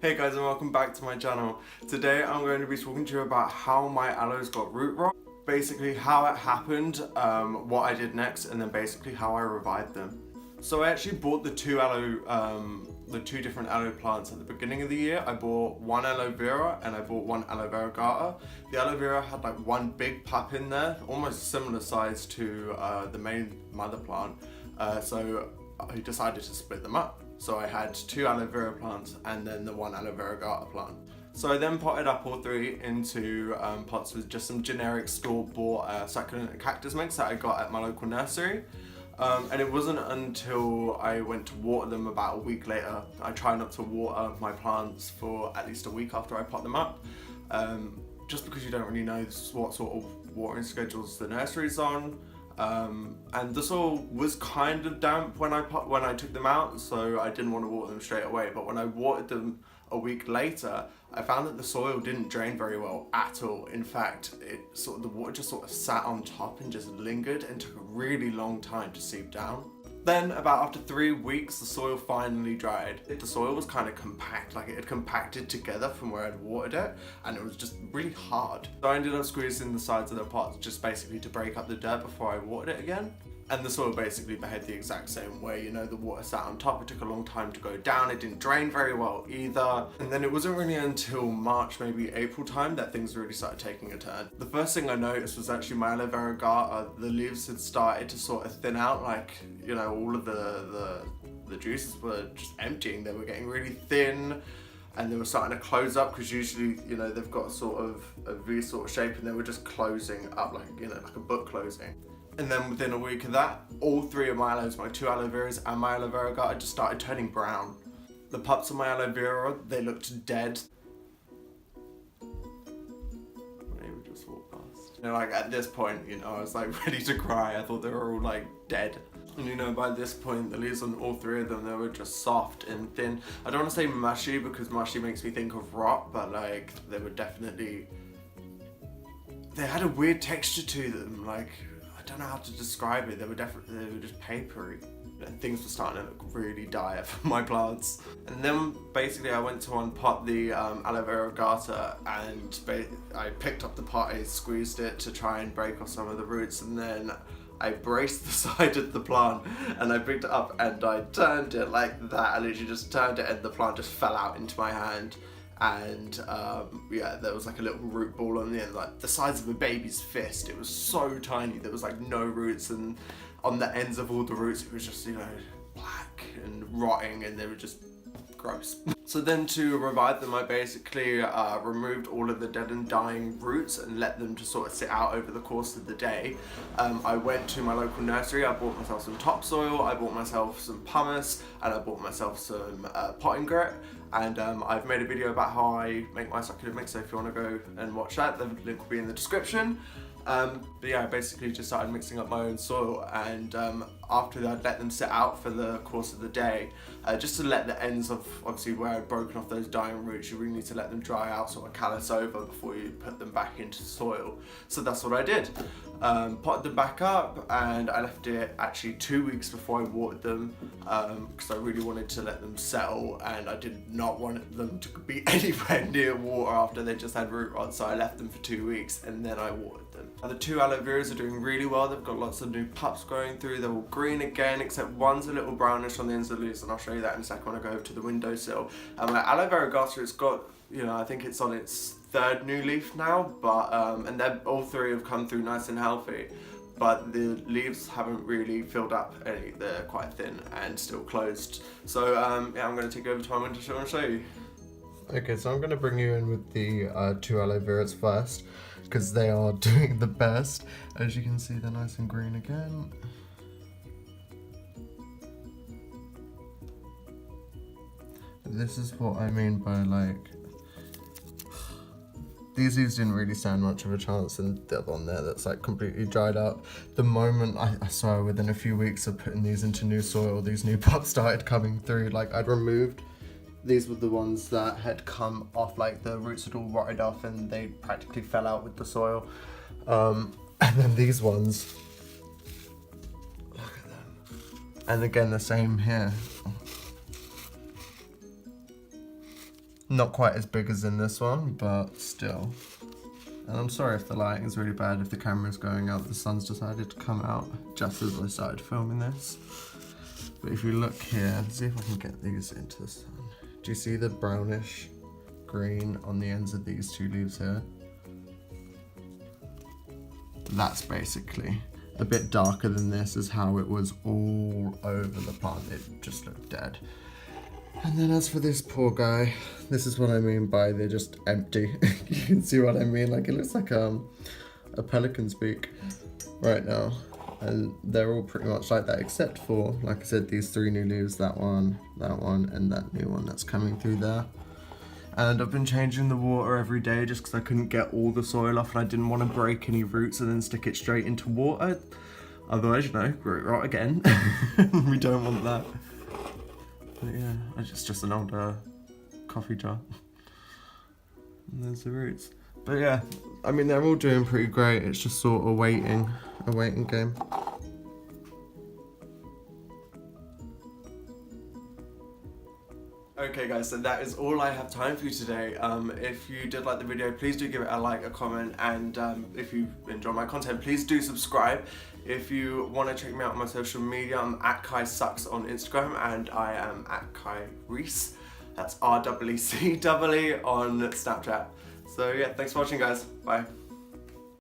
Hey guys, and welcome back to my channel. Today I'm going to be talking to you about how my aloes got root rot, basically how it happened, what I did next, and then basically how I revived them. So I actually bought the two different aloe plants at the beginning of the year. I bought one aloe vera and I bought one aloe verigata. The aloe vera had like one big pup in there, almost similar size to the main mother plant. So I decided to split them up. So I had two aloe vera plants and then the one aloe verigata plant. So I then potted up all three into pots with just some generic store-bought succulent and cactus mix that I got at my local nursery. And it wasn't until I went to water them about a week later. I try not to water my plants for at least a week after I pot them up, just because you don't really know what sort of watering schedules the nursery's on. And the soil was kind of damp when I took them out, so I didn't want to water them straight away. But when I watered them a week later, I found that the soil didn't drain very well at all. In fact, the water just sort of sat on top and just lingered and took a really long time to seep down. Then about after 3 weeks, the soil finally dried. The soil was kind of compact, like it had compacted together from where I'd watered it, and it was just really hard. So I ended up squeezing the sides of the pots just basically to break up the dirt before I watered it again. And the soil basically behaved the exact same way. You know, the water sat on top, it took a long time to go down, it didn't drain very well either. And then it wasn't really until March, maybe April time, that things really started taking a turn. The first thing I noticed was actually my aloe verigata. The leaves had started to sort of thin out, like, you know, all of the juices were just emptying. They were getting really thin and they were starting to close up, because usually, you know, they've got sort of a V sort of shape and they were just closing up like, you know, like a book closing. And then within a week of that, all three of my aloes, my two aloe veras and my aloe verigata, just started turning brown. The pups of my aloe vera, they looked dead. They would just walk past. You know, like at this point, you know, I was like ready to cry. I thought they were all like dead. And you know, by this point, the leaves on all three of them, they were just soft and thin. I don't want to say mushy, because mushy makes me think of rot, but like they were definitely, they had a weird texture to them. Like, I don't know how to describe it. They were just papery. And things were starting to look really dire for my plants. And then basically I went to unpot the aloe verigata, and I picked up the pot, I squeezed it to try and break off some of the roots, and then I braced the side of the plant and I picked it up and I turned it like that. I literally just turned it and the plant just fell out into my hand. And yeah, there was like a little root ball on the end, like the size of a baby's fist. It was so tiny. There was like no roots, and on the ends of all the roots it was just, you know, black and rotting, and they were just gross. So then to revive them, I basically removed all of the dead and dying roots and let them just sort of sit out over the course of the day. I went to my local nursery, I bought myself some topsoil, I bought myself some pumice, and I bought myself some potting grit. And I've made a video about how I make my succulent mix, so if you want to go and watch that, the link will be in the description. But yeah, I basically just started mixing up my own soil, and after that I'd let them sit out for the course of the day, just to let the ends of, obviously where I'd broken off those dying roots, you really need to let them dry out, sort of callus over before you put them back into the soil. So that's what I did. Potted them back up, and I left it actually 2 weeks before I watered them, because I really wanted to let them settle, and I did not want them to be anywhere near water after they just had root rot, so I left them for 2 weeks and then I watered them. The two aloe veras are doing really well. They've got lots of new pups growing through. They're all green again, except one's a little brownish on the ends of the leaves, and I'll show you that in a second when I go over to the windowsill. My aloe verigata, it's got, you know, I think it's on its third new leaf now, but and all three have come through nice and healthy, but the leaves haven't really filled up any. They're quite thin and still closed. So yeah, I'm going to take over to my windowsill and show you. Okay, so I'm going to bring you in with the two aloe veras first, because they are doing the best. As you can see, they're nice and green again. This is what I mean by, like, these leaves didn't really stand much of a chance, and the other one there that's like completely dried out. The moment I swear within a few weeks of putting these into new soil, these new pups started coming through. Like, I'd removed, these were the ones that had come off, like the roots had all rotted off and they practically fell out with the soil. And then these ones, look at them. And again, the same here. Not quite as big as in this one, but still. And I'm sorry if the lighting is really bad, if the camera's going out, the sun's decided to come out just as I started filming this. But if you look here, let's see if I can get these into the sun. Do you see the brownish green on the ends of these two leaves here? That's basically a bit darker than this is how it was all over the plant. It just looked dead. And then as for this poor guy, this is what I mean by they're just empty. You can see what I mean, like it looks like a pelican's beak right now. And they're all pretty much like that, except for, like I said, these three new leaves, that one, and that new one that's coming through there. And I've been changing the water every day just because I couldn't get all the soil off and I didn't want to break any roots and then stick it straight into water. Otherwise, you know, root rot again. We don't want that. But yeah, it's just an old coffee jar. And there's the roots. But yeah, I mean, they're all doing pretty great. It's just sort of a waiting game. Okay guys, so that is all I have time for you today. If you did like the video, please do give it a like, a comment, and if you enjoy my content, please do subscribe. If you want to check me out on my social media, I'm at Kai Sucks on Instagram, and I am at Kai Reese. That's REECEE on Snapchat. So yeah, thanks for watching guys. Bye.